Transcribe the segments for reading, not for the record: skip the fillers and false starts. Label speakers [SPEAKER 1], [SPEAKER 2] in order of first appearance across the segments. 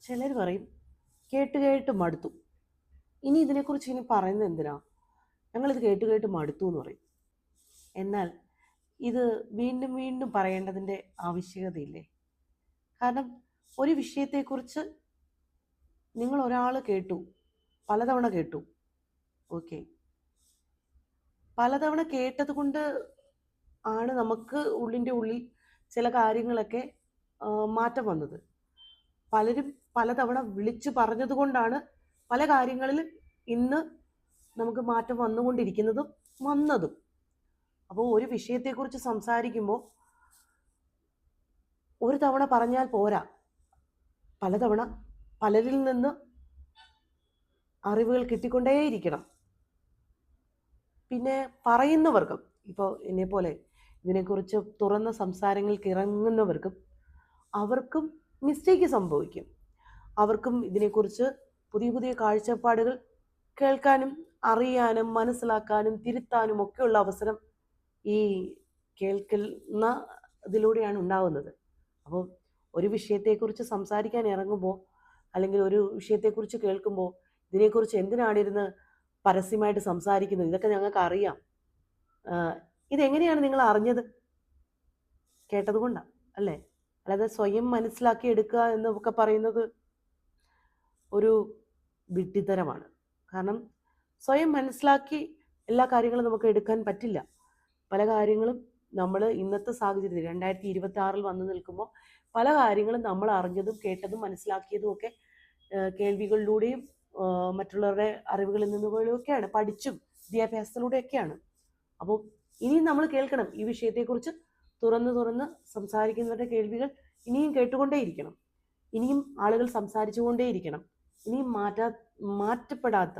[SPEAKER 1] ചിലർ പറയും കേട്ട് കേട്ട് മടുത്തു, ഇനി ഇതിനെക്കുറിച്ച് ഇനി പറയുന്നത് എന്തിനാ, ഞങ്ങളിത് കേട്ട് കേട്ട് മടുത്തു എന്ന് പറയും. എന്നാൽ ഇത് വീണ്ടും വീണ്ടും പറയേണ്ടതിൻ്റെ ആവശ്യകതയില്ലേ? കാരണം ഒരു വിഷയത്തെക്കുറിച്ച് നിങ്ങൾ ഒരാൾ കേട്ടു, പലതവണ കേട്ടു, ഓക്കെ, പലതവണ കേട്ടത് കൊണ്ട് ആണ് നമുക്ക് ഉള്ളിൻ്റെ ഉള്ളിൽ ചില കാര്യങ്ങളൊക്കെ മാറ്റം വന്നത്. പലരും പലതവണ വിളിച്ചു പറഞ്ഞതുകൊണ്ടാണ് പല കാര്യങ്ങളിൽ ഇന്ന് നമുക്ക് മാറ്റം വന്നതും. അപ്പോൾ ഒരു വിഷയത്തെക്കുറിച്ച് സംസാരിക്കുമ്പോൾ ഒരു തവണ പറഞ്ഞാൽ പോരാ, പലതവണ പലരിൽ നിന്ന് അറിവുകൾ കിട്ടിക്കൊണ്ടേയിരിക്കണം. പിന്നെ പറയുന്നവർക്കും, ഇപ്പോൾ എന്നെപ്പോലെ ഇതിനെക്കുറിച്ച് തുറന്ന സംസാരങ്ങൾക്ക് ഇറങ്ങുന്നവർക്കും അവർക്കും മിസ്റ്റേക്ക് സംഭവിക്കും. അവർക്കും ഇതിനെക്കുറിച്ച് പുതിയ പുതിയ കാഴ്ചപ്പാടുകൾ കേൾക്കാനും അറിയാനും മനസ്സിലാക്കാനും തിരുത്താനും ഒക്കെയുള്ള അവസരം ഈ കേൾക്കുന്ന ഇതിലൂടെയാണ് ഉണ്ടാകുന്നത്. അപ്പോൾ ഒരു വിഷയത്തെക്കുറിച്ച് സംസാരിക്കാൻ ഇറങ്ങുമ്പോൾ അല്ലെങ്കിൽ ഒരു വിഷയത്തെക്കുറിച്ച് കേൾക്കുമ്പോൾ ഇതിനെക്കുറിച്ച് എന്തിനാണിരുന്ന് പരസ്യമായിട്ട് സംസാരിക്കുന്നത്, ഇതൊക്കെ ഞങ്ങൾക്ക് അറിയാം, ഇതെങ്ങനെയാണ് നിങ്ങൾ അറിഞ്ഞത്? കേട്ടതുകൊണ്ടാണ് അല്ലേ? അല്ലാതെ സ്വയം മനസ്സിലാക്കി എടുക്കുക എന്നൊക്കെ പറയുന്നത് ഒരു വിഡ്ഢിത്തരമാണ്. കാരണം സ്വയം മനസ്സിലാക്കി എല്ലാ കാര്യങ്ങളും നമുക്ക് എടുക്കാൻ പറ്റില്ല. പല കാര്യങ്ങളും നമ്മൾ ഇന്നത്തെ സാഹചര്യത്തിൽ 2026 വന്നു നിൽക്കുമ്പോൾ പല കാര്യങ്ങളും നമ്മൾ അറിഞ്ഞതും കേട്ടതും മനസ്സിലാക്കിയതും ഒക്കെ കേൾവികളിലൂടെയും മറ്റുള്ളവരുടെ അറിവുകളിൽ നിന്നുമൊക്കെയാണ്, പഠിച്ചും വിദ്യാഭ്യാസത്തിലൂടെയൊക്കെയാണ്. അപ്പോൾ ഇനിയും നമ്മൾ കേൾക്കണം. ഈ വിഷയത്തെക്കുറിച്ച് തുറന്ന് സംസാരിക്കുന്നവരുടെ കേൾവികൾ ഇനിയും കേട്ടുകൊണ്ടേയിരിക്കണം. ഇനിയും ആളുകൾ സംസാരിച്ചുകൊണ്ടേയിരിക്കണം. ഇനിയും മാറ്റപ്പെടാത്ത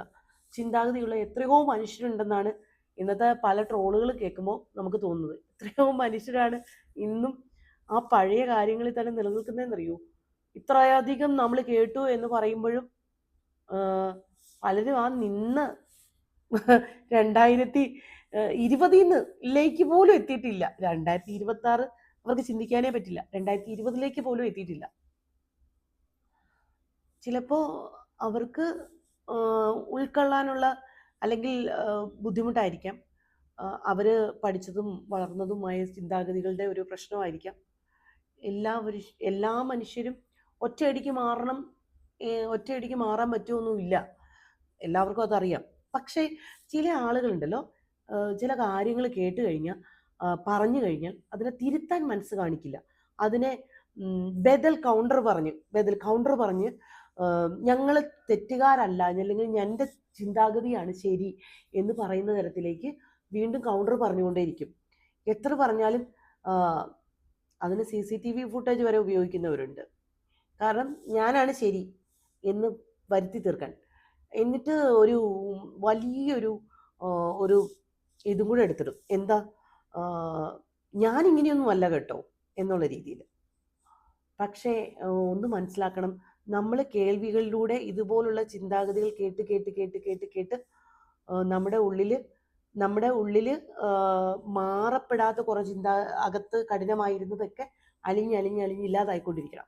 [SPEAKER 1] ചിന്താഗതിയുള്ള എത്രയോ മനുഷ്യരുണ്ടെന്നാണ് ഇന്നത്തെ പല ട്രോളുകൾ കേൾക്കുമ്പോൾ നമുക്ക് തോന്നുന്നത്. എത്രയോ മനുഷ്യരാണ് ഇന്നും ആ പഴയ കാര്യങ്ങളിൽ തന്നെ നിലനിൽക്കുന്നതെന്നറിയോ? ഇത്രയധികം നമ്മൾ കേട്ടു എന്ന് പറയുമ്പോഴും പലരും ആ നിന്ന് 2020 പോലും എത്തിയിട്ടില്ല. 2026 അവർക്ക് ചിന്തിക്കാനേ പറ്റില്ല. 2020 പോലും എത്തിയിട്ടില്ല. ചിലപ്പോൾ അവർക്ക് ഉൾക്കൊള്ളാനുള്ള അല്ലെങ്കിൽ ബുദ്ധിമുട്ടായിരിക്കാം. അവർ പഠിച്ചതും വളർന്നതുമായ ചിന്താഗതികളുടെ ഒരു പ്രശ്നമായിരിക്കാം. എല്ലാ മനുഷ്യരും ഒറ്റയടിക്ക് മാറാൻ പറ്റുമൊന്നുമില്ല. എല്ലാവർക്കും അതറിയാം. പക്ഷേ ചില ആളുകളുണ്ടല്ലോ, ചില കാര്യങ്ങൾ കേട്ട് കഴിഞ്ഞാൽ പറഞ്ഞു കഴിഞ്ഞാൽ അതിനെ തിരുത്താൻ മനസ്സ് കാണിക്കില്ല. അതിനെ ബദൽ കൗണ്ടർ പറഞ്ഞ് ഞങ്ങൾ തെറ്റുകാരല്ല, അല്ലെങ്കിൽ എൻ്റെ ചിന്താഗതിയാണ് ശരി എന്ന് പറയുന്ന തരത്തിലേക്ക് വീണ്ടും കൗണ്ടർ പറഞ്ഞുകൊണ്ടേയിരിക്കും. എത്ര പറഞ്ഞാലും അതിന് CCTV ഫുട്ടേജ് വരെ ഉപയോഗിക്കുന്നവരുണ്ട്. കാരണം ഞാനാണ് ശരി എന്ന് വരുത്തി തീർക്കാൻ. എന്നിട്ട് ഒരു വലിയൊരു ഇതും കൂടെ എടുത്തിടും. എന്താ, ഞാനിങ്ങനെയൊന്നും അല്ല കേട്ടോ എന്നുള്ള രീതിയിൽ. പക്ഷേ ഒന്ന് മനസ്സിലാക്കണം, നമ്മൾ കേൾവികളിലൂടെ ഇതുപോലുള്ള ചിന്താഗതികൾ കേട്ട് നമ്മുടെ ഉള്ളിൽ മാറപ്പെടാത്ത കുറേ അകത്ത് കഠിനമായിരുന്നതൊക്കെ അലിഞ്ഞ് ഇല്ലാതായിക്കൊണ്ടിരിക്കണം.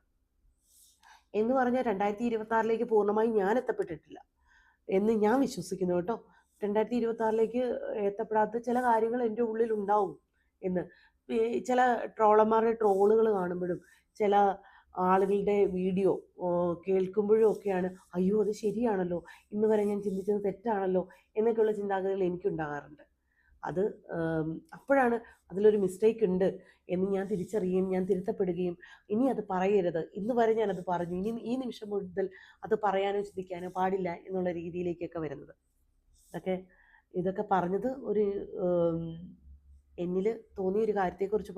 [SPEAKER 1] എന്ന് പറഞ്ഞാൽ 2026 പൂർണ്ണമായും ഞാൻ എത്തപ്പെട്ടിട്ടില്ല എന്ന് ഞാൻ വിശ്വസിക്കുന്നു കേട്ടോ. 2026 എത്തപ്പെടാത്ത ചില കാര്യങ്ങൾ എൻ്റെ ഉള്ളിൽ ഉണ്ടാവും എന്ന്. ചില ട്രോളന്മാരുടെ ട്രോളുകൾ കാണുമ്പോഴും ചില ആളുകളുടെ വീഡിയോ കേൾക്കുമ്പോഴും ഒക്കെയാണ്, അയ്യോ അത് ശരിയാണല്ലോ, ഇന്ന് വരെ ഞാൻ ചിന്തിച്ചത് തെറ്റാണല്ലോ എന്നൊക്കെയുള്ള ചിന്താഗതികൾ എനിക്കുണ്ടാകാറുണ്ട്. അത് അപ്പോഴാണ് അതിലൊരു മിസ്റ്റേക്ക് ഉണ്ട് എന്ന് ഞാൻ തിരിച്ചറിയുകയും ഞാൻ തിരുത്തപ്പെടുകയും ഇനി അത് പറയരുത്, ഇന്ന് വരെ ഞാനത് പറഞ്ഞു, ഇനി ഈ നിമിഷം മുതൽ അത് പറയാനോ ചിന്തിക്കാനോ പാടില്ല എന്നുള്ള രീതിയിലേക്കൊക്കെ വരുന്നത്. ഇതൊക്കെ പറഞ്ഞത് ഒരു എന്നിൽ തോന്നിയൊരു കാര്യത്തെക്കുറിച്ച്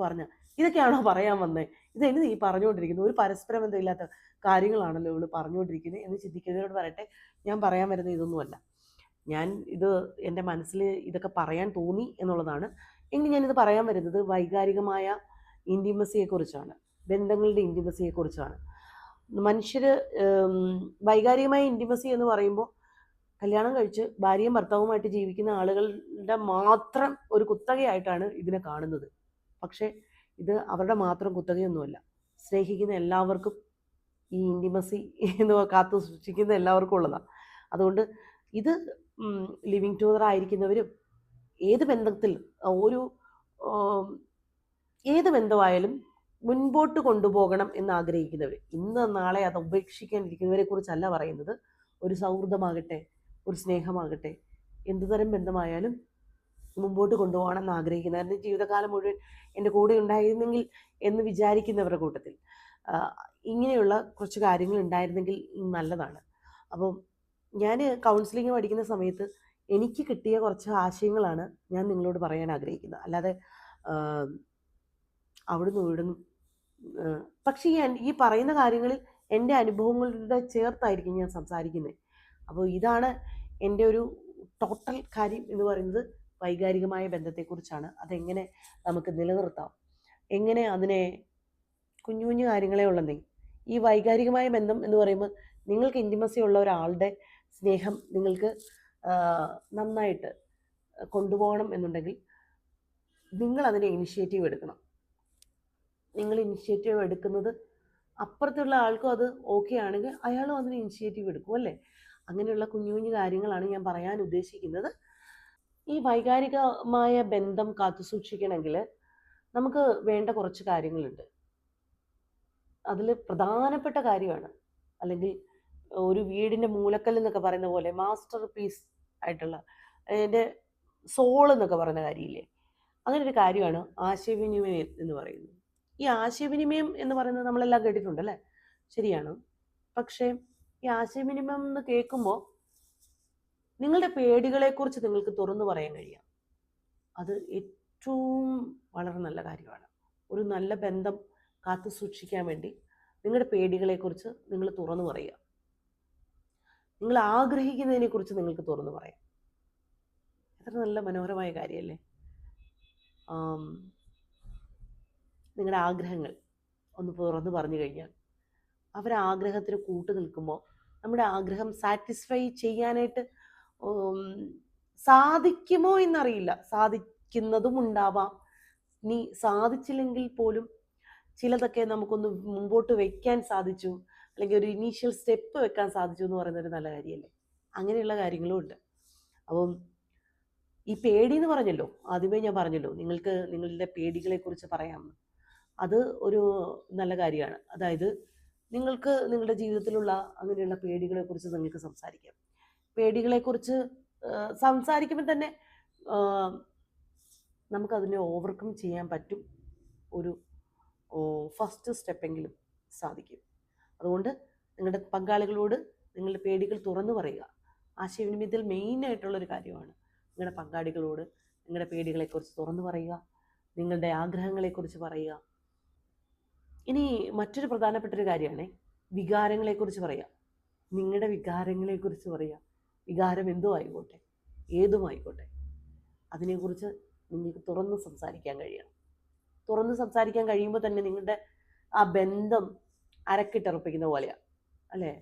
[SPEAKER 1] ഇതൊക്കെയാണോ പറയാൻ വന്നത്, ഇതെന്ന് നീ പറഞ്ഞുകൊണ്ടിരിക്കുന്നത്, ഒരു പരസ്പര ബന്ധമില്ലാത്ത കാര്യങ്ങളാണല്ലോ ഇവള് പറഞ്ഞുകൊണ്ടിരിക്കുന്നത് എന്ന് ചിന്തിക്കുന്നവരോട് പറയട്ടെ, ഞാൻ പറയാൻ വരുന്നത് ഇതൊന്നുമല്ല. ഞാൻ എൻ്റെ മനസ്സിൽ ഇതൊക്കെ പറയാൻ തോന്നി എന്നുള്ളതാണ്. എങ്കിൽ ഞാനിത് പറയാൻ വരുന്നത് വൈകാരികമായ ഇൻറ്റിമസിയെക്കുറിച്ചാണ്, ബന്ധങ്ങളുടെ ഇൻറ്റിമസിയെക്കുറിച്ചാണ്. മനുഷ്യർ വൈകാരികമായ ഇൻറ്റിമസി എന്ന് പറയുമ്പോൾ കല്യാണം കഴിച്ച് ഭാര്യയും ഭർത്താവുമായിട്ട് ജീവിക്കുന്ന ആളുകളുടെ മാത്രം ഒരു കുത്തകയായിട്ടാണ് ഇതിനെ കാണുന്നത്. പക്ഷേ ഇത് അവരുടെ മാത്രം കുത്തകയൊന്നുമല്ല. സ്നേഹിക്കുന്ന എല്ലാവർക്കും ഈ ഇൻറ്റിമസി എന്ന് കാത്തു സൂക്ഷിക്കുന്ന എല്ലാവർക്കും ഉള്ളതാണ്. അതുകൊണ്ട് ഇത് ലിവിങ് ടുഗദർ ആയിരിക്കുന്നവരും ഏത് ബന്ധത്തിൽ ഒരു ഏത് ബന്ധമായാലും മുൻപോട്ട് കൊണ്ടുപോകണം എന്ന് ആഗ്രഹിക്കുന്നവർ, ഇന്ന് നാളെ അത് ഉപേക്ഷിക്കാനിരിക്കുന്നവരെ കുറിച്ചല്ല പറയുന്നത്. ഒരു സൗഹൃദമാകട്ടെ, ഒരു സ്നേഹമാകട്ടെ, എന്തുതരം ബന്ധമായാലും മുമ്പോട്ട് കൊണ്ടുപോകണം എന്ന് ആഗ്രഹിക്കുന്ന, എൻ്റെ ജീവിതകാലം മുഴുവൻ എൻ്റെ കൂടെ ഉണ്ടായിരുന്നെങ്കിൽ എന്ന് വിചാരിക്കുന്നവരുടെ കൂട്ടത്തിൽ ഇങ്ങനെയുള്ള കുറച്ച് കാര്യങ്ങൾ ഉണ്ടായിരുന്നെങ്കിൽ നല്ലതാണ്. അപ്പം ഞാൻ കൗൺസിലിംഗ് പഠിക്കുന്ന സമയത്ത് എനിക്ക് കിട്ടിയ കുറച്ച് ആശയങ്ങളാണ് ഞാൻ നിങ്ങളോട് പറയാൻ ആഗ്രഹിക്കുന്നത്. അല്ലാതെ അവിടുന്ന് ഇവിടുന്ന് പക്ഷേ ഈ പറയുന്ന കാര്യങ്ങളിൽ എൻ്റെ അനുഭവങ്ങളുടെ ചേർത്തായിരിക്കും ഞാൻ സംസാരിക്കുന്നത്. അപ്പോൾ ഇതാണ് എൻ്റെ ഒരു ടോട്ടൽ കാര്യം എന്ന് പറയുന്നത്. വൈകാരികമായ ബന്ധത്തെക്കുറിച്ചാണ്. അതെങ്ങനെ നമുക്ക് നിലനിർത്താം, എങ്ങനെ അതിനെ കുഞ്ഞു കുഞ്ഞു കാര്യങ്ങളെ ഉള്ളതേ. ഈ വൈകാരികമായ ബന്ധം എന്ന് പറയുമ്പോൾ നിങ്ങൾക്ക് ഇൻറ്റിമസി ഉള്ള ഒരാളുടെ സ്നേഹം നിങ്ങൾക്ക് നന്നായിട്ട് കൊണ്ടുപോകണം എന്നുണ്ടെങ്കിൽ നിങ്ങൾ അതിനെ ഇനിഷ്യേറ്റീവ് എടുക്കണം. നിങ്ങൾ ഇനിഷ്യേറ്റീവ് എടുക്കുന്നത് അപ്പുറത്തുള്ള ആൾക്കും അത് ഓക്കെ ആണെങ്കിൽ അയാളും അതിന് ഇനിഷ്യേറ്റീവ് എടുക്കും അല്ലേ. അങ്ങനെയുള്ള കുഞ്ഞു കുഞ്ഞു കാര്യങ്ങളാണ് ഞാൻ പറയാൻ ഉദ്ദേശിക്കുന്നത്. ഈ വൈകാരികമായ ബന്ധം കാത്തുസൂക്ഷിക്കണമെങ്കിൽ നമുക്ക് വേണ്ട കുറച്ച് കാര്യങ്ങളുണ്ട്. അതിൽ പ്രധാനപ്പെട്ട കാര്യമാണ്, അല്ലെങ്കിൽ ഒരു വീടിൻ്റെ മൂലക്കൽ എന്നൊക്കെ പറയുന്ന പോലെ മാസ്റ്റർ പീസ് ആയിട്ടുള്ള അതിൻ്റെ സോൾ എന്നൊക്കെ പറയുന്ന കാര്യമില്ലേ, അങ്ങനെ ഒരു കാര്യമാണ് ആശയവിനിമയം എന്ന് പറയുന്നത്. ഈ ആശയവിനിമയം എന്ന് പറയുന്നത് നമ്മളെല്ലാം കേട്ടിട്ടുണ്ടല്ലേ, ശരിയാണ്. പക്ഷേ ഈ ആശയവിനിമയം എന്ന് കേൾക്കുമ്പോൾ നിങ്ങളുടെ പേടികളെക്കുറിച്ച് നിങ്ങൾക്ക് തുറന്നു പറയാൻ കഴിയാം. അത് ഏറ്റവും വളരെ നല്ല കാര്യമാണ്. ഒരു നല്ല ബന്ധം കാത്തു സൂക്ഷിക്കാൻ വേണ്ടി നിങ്ങളുടെ പേടികളെക്കുറിച്ച് നിങ്ങൾ തുറന്നു പറയുക. നിങ്ങൾ ആഗ്രഹിക്കുന്നതിനെക്കുറിച്ച് നിങ്ങൾക്ക് തുറന്നു പറയാം. എത്ര നല്ല മനോഹരമായ കാര്യമല്ലേ. നിങ്ങളുടെ ആഗ്രഹങ്ങൾ ഒന്ന് തുറന്നു പറഞ്ഞു കഴിഞ്ഞാൽ അവരാഗ്രഹത്തിന് കൂട്ടു നിൽക്കുമ്പോൾ നമ്മുടെ ആഗ്രഹം സാറ്റിസ്ഫൈ ചെയ്യാനായിട്ട് സാധിക്കുമോ എന്നറിയില്ല, സാധിക്കുന്നതും ഉണ്ടാവാം. നീ സാധിച്ചില്ലെങ്കിൽ പോലും ചിലതൊക്കെ നമുക്കൊന്ന് മുമ്പോട്ട് വെക്കാൻ സാധിച്ചു, അല്ലെങ്കിൽ ഒരു ഇനീഷ്യൽ സ്റ്റെപ്പ് വെക്കാൻ സാധിച്ചു എന്ന് പറയുന്നൊരു നല്ല കാര്യമല്ലേ. അങ്ങനെയുള്ള കാര്യങ്ങളും ഉണ്ട്. അപ്പം ഈ പേടി എന്ന് പറഞ്ഞല്ലോ, ആദ്യമേ ഞാൻ പറഞ്ഞല്ലോ നിങ്ങൾക്ക് നിങ്ങളുടെ പേടികളെക്കുറിച്ച് പറയാമെന്ന്. അത് ഒരു നല്ല കാര്യമാണ്. അതായത് നിങ്ങൾക്ക് നിങ്ങളുടെ ജീവിതത്തിലുള്ള അങ്ങനെയുള്ള പേടികളെക്കുറിച്ച് നിങ്ങൾക്ക് സംസാരിക്കാം. പേടികളെക്കുറിച്ച് സംസാരിക്കുമ്പോൾ തന്നെ നമുക്കതിനെ ഓവർകം ചെയ്യാൻ പറ്റും. ഒരു ഫസ്റ്റ് സ്റ്റെപ്പെങ്കിലും സാധിക്കും. അതുകൊണ്ട് നിങ്ങളുടെ പങ്കാളികളോട് നിങ്ങളുടെ പേടികൾ തുറന്നു പറയുക. ആശയവിനിമയത്തിൽ മെയിനായിട്ടുള്ളൊരു കാര്യമാണ്. നിങ്ങളുടെ പങ്കാളികളോട് നിങ്ങളുടെ പേടികളെക്കുറിച്ച് തുറന്നു പറയുക, നിങ്ങളുടെ ആഗ്രഹങ്ങളെക്കുറിച്ച് പറയുക. ഇനി മറ്റൊരു പ്രധാനപ്പെട്ടൊരു കാര്യമാണ് വികാരങ്ങളെക്കുറിച്ച് പറയുക. നിങ്ങളുടെ വികാരങ്ങളെക്കുറിച്ച് പറയുക. വികാരം എന്തോ ആയിക്കോട്ടെ, ഏതുമായിക്കോട്ടെ, അതിനെക്കുറിച്ച് നിങ്ങൾക്ക് തുറന്ന് സംസാരിക്കാൻ കഴിയണം. തുറന്ന് സംസാരിക്കാൻ കഴിയുമ്പോൾ തന്നെ നിങ്ങളുടെ ആ ബന്ധം അരക്കിട്ടുറപ്പിക്കുന്ന പോലെയാണ് അല്ലേ.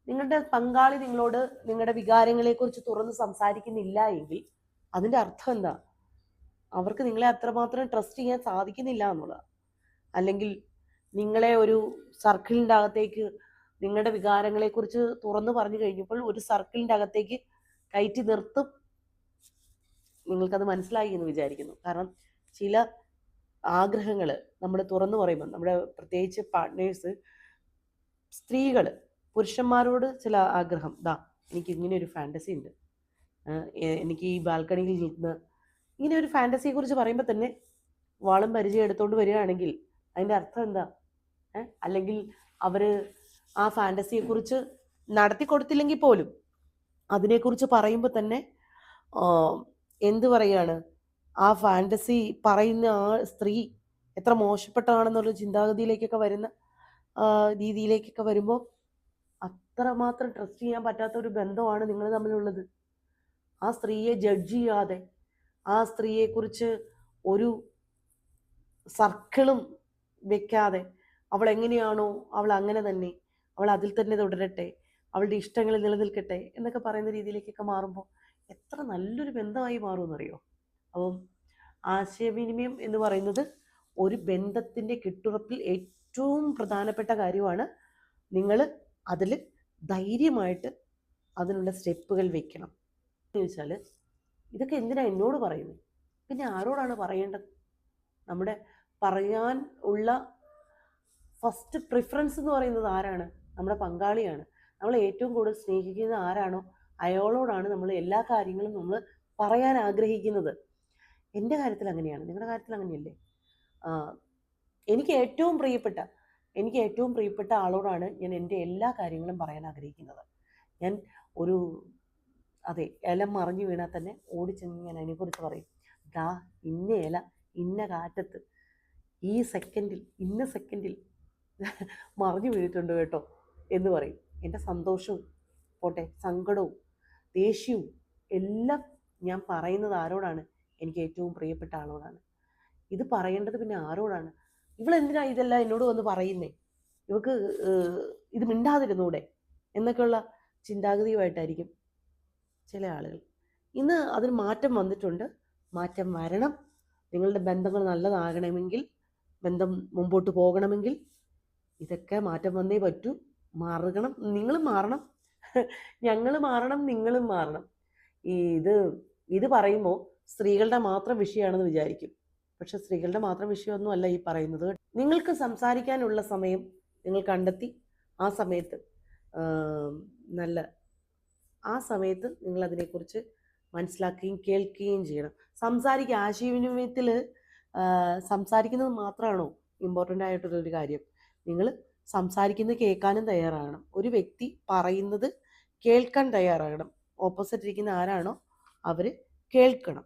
[SPEAKER 1] നിങ്ങളുടെ പങ്കാളി നിങ്ങളോട് നിങ്ങളുടെ വികാരങ്ങളെക്കുറിച്ച് തുറന്ന് സംസാരിക്കുന്നില്ല എങ്കിൽ അതിൻ്റെ അർത്ഥം എന്താ? അവർക്ക് നിങ്ങളെ അത്രമാത്രം ട്രസ്റ്റ് ചെയ്യാൻ സാധിക്കുന്നില്ല എന്നുള്ളതാണ്. അല്ലെങ്കിൽ നിങ്ങളെ ഒരു സർക്കിളിൻ്റെ അകത്തേക്ക് നിങ്ങളുടെ വികാരങ്ങളെക്കുറിച്ച് തുറന്നു പറഞ്ഞു കഴിഞ്ഞപ്പോൾ ഒരു സർക്കിളിൻ്റെ അകത്തേക്ക് കയറ്റി നിർത്തും. നിങ്ങൾക്കത് മനസ്സിലായി എന്ന് വിചാരിക്കുന്നു. കാരണം ചില ആഗ്രഹങ്ങൾ നമ്മൾ തുറന്നു പറയുമ്പോൾ നമ്മുടെ പ്രത്യേകിച്ച് പാർട്ട്നേഴ്സ്, സ്ത്രീകൾ പുരുഷന്മാരോട് ചില ആഗ്രഹം, എനിക്ക് ഇങ്ങനെ ഒരു ഫാൻറ്റസി ഉണ്ട്, എനിക്ക് ഈ ബാൽക്കണിയിൽ നിൽക്കുന്ന ഇങ്ങനെ ഒരു ഫാൻറ്റസിയെ കുറിച്ച് പറയുമ്പോൾ തന്നെ വാളും പരിചയം എടുത്തുകൊണ്ട് വരികയാണെങ്കിൽ അതിൻ്റെ അർത്ഥം എന്താ? അല്ലെങ്കിൽ അവർ ആ ഫാൻറ്റസിയെക്കുറിച്ച് നടത്തി കൊടുത്തില്ലെങ്കിൽ പോലും അതിനെക്കുറിച്ച് പറയുമ്പോൾ തന്നെ എന്ത് പറയാണ്, ആ ഫാൻറ്റസി പറയുന്ന ആ സ്ത്രീ എത്ര മോശപ്പെട്ടതാണെന്നുള്ള ചിന്താഗതിയിലേക്കൊക്കെ വരുന്ന രീതിയിലേക്കൊക്കെ വരുമ്പോൾ അത്രമാത്രം ട്രസ്റ്റ് ചെയ്യാൻ പറ്റാത്ത ഒരു ബന്ധമാണ് നിങ്ങൾ തമ്മിലുള്ളത്. ആ സ്ത്രീയെ ജഡ്ജ് ചെയ്യാതെ, ആ സ്ത്രീയെക്കുറിച്ച് ഒരു സർക്കിളും വെക്കാതെ, അവൾ എങ്ങനെയാണോ അവൾ അങ്ങനെ തന്നെ, അവൾ അതിൽ തന്നെ തുടരട്ടെ, അവളുടെ ഇഷ്ടങ്ങൾ നിലനിൽക്കട്ടെ എന്നൊക്കെ പറയുന്ന രീതിയിലേക്കൊക്കെ മാറുമ്പോൾ എത്ര നല്ലൊരു ബന്ധമായി മാറുമെന്നറിയോ. അപ്പം ആശയവിനിമയം എന്ന് പറയുന്നത് ഒരു ബന്ധത്തിൻ്റെ കെട്ടുറപ്പിൽ ഏറ്റവും പ്രധാനപ്പെട്ട കാര്യമാണ്. നിങ്ങൾ അതിൽ ധൈര്യമായിട്ട് അതിനുള്ള സ്റ്റെപ്പുകൾ വെക്കണം. എന്ന് ചോദിച്ചാൽ ഇതൊക്കെ എന്തിനാ എന്നോട് പറയുന്നത്? പിന്നെ ആരോടാണ് പറയേണ്ടത്? നമ്മുടെ പറയാൻ ഉള്ള ഫസ്റ്റ് പ്രിഫറൻസ് എന്ന് പറയുന്നത് ആരാണ്? നമ്മുടെ പങ്കാളിയാണ്. നമ്മൾ ഏറ്റവും കൂടുതൽ സ്നേഹിക്കുന്ന ആരാണോ അയാളോടാണ് നമ്മൾ എല്ലാ കാര്യങ്ങളും നമ്മൾ പറയാൻ ആഗ്രഹിക്കുന്നത്. എൻ്റെ കാര്യത്തിൽ അങ്ങനെയാണ്. നിങ്ങളുടെ കാര്യത്തിൽ അങ്ങനെയല്ലേ? എനിക്ക് ഏറ്റവും പ്രിയപ്പെട്ട ആളോടാണ് ഞാൻ എൻ്റെ എല്ലാ കാര്യങ്ങളും പറയാൻ ആഗ്രഹിക്കുന്നത്. ഞാൻ ഒരു ഇല മറിഞ്ഞു വീണാൽ തന്നെ ഓടിച്ചെന്ന് ഞാൻ അതിനെക്കുറിച്ച് പറയും. ദാ ഇന്ന ഇല ഇന്ന കാറ്റത്ത് ഇന്ന സെക്കൻഡിൽ മറിഞ്ഞു വീണിട്ടുണ്ട് കേട്ടോ എന്ന് പറയും. എൻ്റെ സന്തോഷവും പോട്ടെ, സങ്കടവും ദേഷ്യവും എല്ലാം ഞാൻ പറയുന്നത് ആരോടാണ്? എനിക്ക് ഏറ്റവും പ്രിയപ്പെട്ട ആളോടാണ്. ഇത് പറയേണ്ടത് പിന്നെ ആരോടാണ്? ഇവളെന്തിനാ ഇതെല്ലാം എന്നോട് വന്ന് പറയുന്നേ? ഇവൾക്ക് ഇത് മിണ്ടാതിരുന്നൂടെ എന്നൊക്കെയുള്ള ചിന്താഗതിയുമായിട്ടായിരിക്കും ചില ആളുകൾ. ഇന്ന് അതിന് മാറ്റം വന്നിട്ടുണ്ട്. മാറ്റം വരണം. നിങ്ങളുടെ ബന്ധങ്ങൾ നല്ലതാകണമെങ്കിൽ, ബന്ധം മുമ്പോട്ട് പോകണമെങ്കിൽ ഇതൊക്കെ മാറ്റം വന്നേ പറ്റൂ. മാറണം. നിങ്ങളും മാറണം, ഞങ്ങൾ മാറണം, നിങ്ങളും മാറണം. ഇത് പറയുമ്പോൾ സ്ത്രീകളുടെ മാത്രം വിഷയമാണെന്ന് വിചാരിക്കും. പക്ഷെ സ്ത്രീകളുടെ മാത്രം വിഷയമൊന്നും അല്ല ഈ പറയുന്നത്. നിങ്ങൾക്ക് സംസാരിക്കാനുള്ള സമയം നിങ്ങൾ കണ്ടെത്തി ആ സമയത്ത് നിങ്ങൾ അതിനെക്കുറിച്ച് മനസ്സിലാക്കുകയും കേൾക്കുകയും ചെയ്യണം. ആശയവിനിമയത്തിൽ സംസാരിക്കുന്നത് മാത്രമാണോ ഇമ്പോർട്ടൻ്റ് ആയിട്ടുള്ളൊരു കാര്യം? നിങ്ങൾ സംസാരിക്കുന്നത് കേൾക്കാനും തയ്യാറാകണം. ഒരു വ്യക്തി പറയുന്നത് കേൾക്കാൻ തയ്യാറാകണം. ഓപ്പോസിറ്റ് ഇരിക്കുന്ന ആരാണോ അവർ കേൾക്കണം,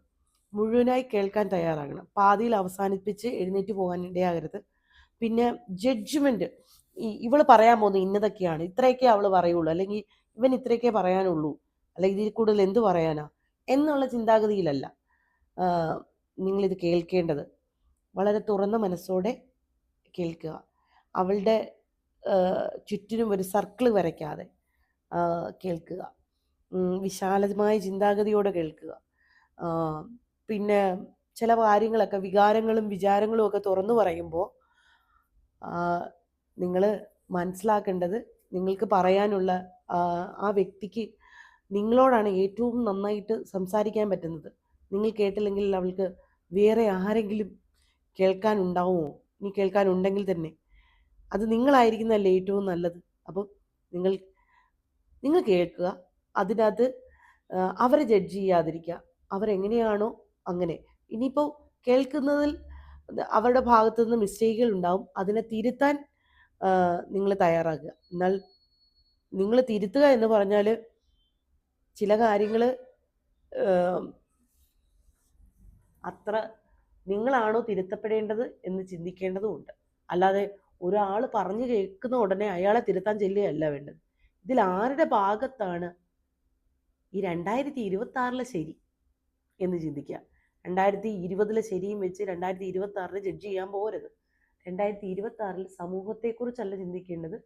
[SPEAKER 1] മുഴുവനായി കേൾക്കാൻ തയ്യാറാകണം. പാതിയിൽ അവസാനിപ്പിച്ച് എഴുന്നേറ്റ് പോകാൻ ഇടയാകരുത്. പിന്നെ ജഡ്ജ്മെൻറ്റ്, ഇവൾ പറയാൻ പോകുന്നത് ഇന്നതൊക്കെയാണ്, ഇത്രയൊക്കെ അവൾ പറയുള്ളൂ, അല്ലെങ്കിൽ ഇവൻ ഇത്രയൊക്കെ പറയാനുള്ളൂ, അല്ലെങ്കിൽ ഇതിൽ കൂടുതൽ എന്ത് പറയാനാ എന്നുള്ള ചിന്താഗതിയിലല്ല നിങ്ങളിത് കേൾക്കേണ്ടത്. വളരെ തുറന്ന മനസ്സോടെ കേൾക്കുക. അവളുടെ ചുറ്റിനും ഒരു സർക്കിൾ വരയ്ക്കാതെ കേൾക്കുക. വിശാലമായ ചിന്താഗതിയോടെ കേൾക്കുക. പിന്നെ ചില കാര്യങ്ങളൊക്കെ, വികാരങ്ങളും വിചാരങ്ങളും ഒക്കെ തുറന്നു പറയുമ്പോൾ നിങ്ങൾ മനസ്സിലാക്കേണ്ടത്, നിങ്ങൾക്ക് പറയാനുള്ള ആ വ്യക്തിക്ക് നിങ്ങളോടാണ് ഏറ്റവും നന്നായിട്ട് സംസാരിക്കാൻ പറ്റുന്നത്. നിങ്ങൾ കേട്ടില്ലെങ്കിൽ അവൾക്ക് വേറെ ആരെങ്കിലും കേൾക്കാനുണ്ടാവുമോ? ഇനി കേൾക്കാനുണ്ടെങ്കിൽ തന്നെ അത് നിങ്ങളായിരിക്കുന്നതല്ലേ ഏറ്റവും നല്ലത്. അപ്പം നിങ്ങൾ കേൾക്കുക. അതിനകത്ത് അവരെ ജഡ്ജ് ചെയ്യാതിരിക്കുക. അവരെങ്ങനെയാണോ അങ്ങനെ. ഇനിയിപ്പോൾ കേൾക്കുന്നതിൽ അവരുടെ ഭാഗത്തു നിന്ന് മിസ്റ്റേക്കുകൾ ഉണ്ടാവും. അതിനെ തിരുത്താൻ നിങ്ങൾ തയ്യാറാക്കുക. എന്നാൽ നിങ്ങൾ തിരുത്തുക എന്ന് പറഞ്ഞാൽ ചില കാര്യങ്ങൾ അത്ര നിങ്ങളാണോ തിരുത്തപ്പെടേണ്ടത് എന്ന് ചിന്തിക്കേണ്ടതുമുണ്ട്. അല്ലാതെ ഒരാൾ പറഞ്ഞു കേൾക്കുന്ന ഉടനെ അയാളെ തിരുത്താൻ ചെല്ലുകയല്ല വേണ്ടത്. ഇതിൽ ആരുടെ ഭാഗത്താണ് ഈ 2026 ശരി എന്ന് ചിന്തിക്കുക. 2020 ശരിയും വെച്ച് 2026 ജഡ്ജ് ചെയ്യാൻ പോരുത്. 2026 സമൂഹത്തെക്കുറിച്ചല്ല ചിന്തിക്കേണ്ടത്.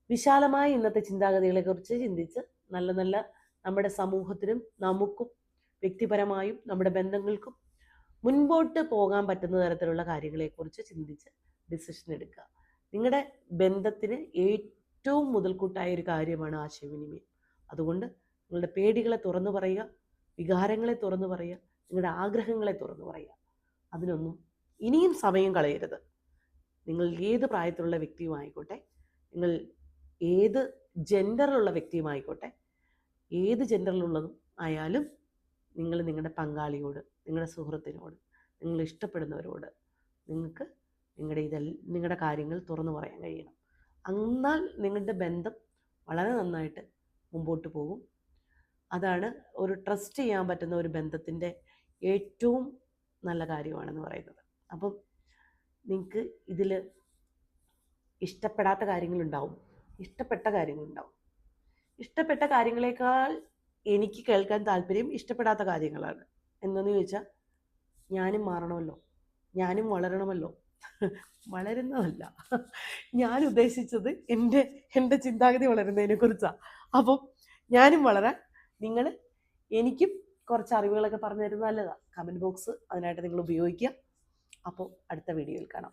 [SPEAKER 1] വിശാലമായ ഇന്നത്തെ ചിന്താഗതികളെക്കുറിച്ച് ചിന്തിച്ച് നല്ല നല്ല നമ്മുടെ സമൂഹത്തിനും നമുക്കും വ്യക്തിപരമായും നമ്മുടെ ബന്ധങ്ങൾക്കും മുൻപോട്ട് പോകാൻ പറ്റുന്ന തരത്തിലുള്ള കാര്യങ്ങളെക്കുറിച്ച് ചിന്തിച്ച് ഡിസിഷൻ എടുക്കുക. നിങ്ങളുടെ ബന്ധത്തിന് ഏറ്റവും മുതൽക്കൂട്ടായ ഒരു കാര്യമാണ് ആശയവിനിമയം. അതുകൊണ്ട് നിങ്ങളുടെ പേടികളെ തുറന്നു പറയുക, വികാരങ്ങളെ തുറന്നു പറയുക, നിങ്ങളുടെ ആഗ്രഹങ്ങളെ തുറന്നു പറയുക. അതിനൊന്നും ഇനിയും സമയം കളയരുത്. നിങ്ങൾ ഏത് പ്രായത്തിലുള്ള വ്യക്തിയുമായിക്കോട്ടെ, നിങ്ങൾ ഏത് ജെൻഡറിലുള്ള വ്യക്തിയുമായിക്കോട്ടെ, ഏത് ജെൻഡറിലുള്ളതും ആയാലും നിങ്ങൾ നിങ്ങളുടെ പങ്കാളിയോട്, നിങ്ങളുടെ സുഹൃത്തിനോട്, നിങ്ങൾ ഇഷ്ടപ്പെടുന്നവരോട് നിങ്ങൾക്ക് നിങ്ങളുടെ കാര്യങ്ങൾ തുറന്നു പറയാൻ കഴിയണം. എന്നാൽ നിങ്ങളുടെ ബന്ധം വളരെ നന്നായിട്ട് മുമ്പോട്ട് പോകും. അതാണ് ഒരു ട്രസ്റ്റ് ചെയ്യാൻ പറ്റുന്ന ഒരു ബന്ധത്തിൻ്റെ ഏറ്റവും നല്ല കാര്യമാണെന്ന് പറയുന്നത്. അപ്പം നിങ്ങൾക്ക് ഇതിൽ ഇഷ്ടപ്പെടാത്ത കാര്യങ്ങളുണ്ടാവും, ഇഷ്ടപ്പെട്ട കാര്യങ്ങളുണ്ടാവും. ഇഷ്ടപ്പെട്ട കാര്യങ്ങളെക്കാൾ എനിക്ക് കേൾക്കാൻ താല്പര്യം ഇഷ്ടപ്പെടാത്ത കാര്യങ്ങളാണ്. എന്തെന്ന് ചോദിച്ചാൽ, ഞാനും മാറണമല്ലോ, ഞാനും വളരണമല്ലോ. വളരുന്നതല്ല, ഞാൻ ഉദ്ദേശിച്ചത് എൻ്റെ ചിന്താഗതി വളരുന്നതിനെ കുറിച്ചാണ്. അപ്പം ഞാനും വളരാൻ നിങ്ങൾ എനിക്കും കുറച്ച് അറിവുകളൊക്കെ പറഞ്ഞു തരുന്നത് നല്ലതാണ്. കമൻറ്റ് ബോക്സ് അതിനായിട്ട് നിങ്ങൾ ഉപയോഗിക്കുക. അപ്പോൾ അടുത്ത വീഡിയോയിൽ കാണാം.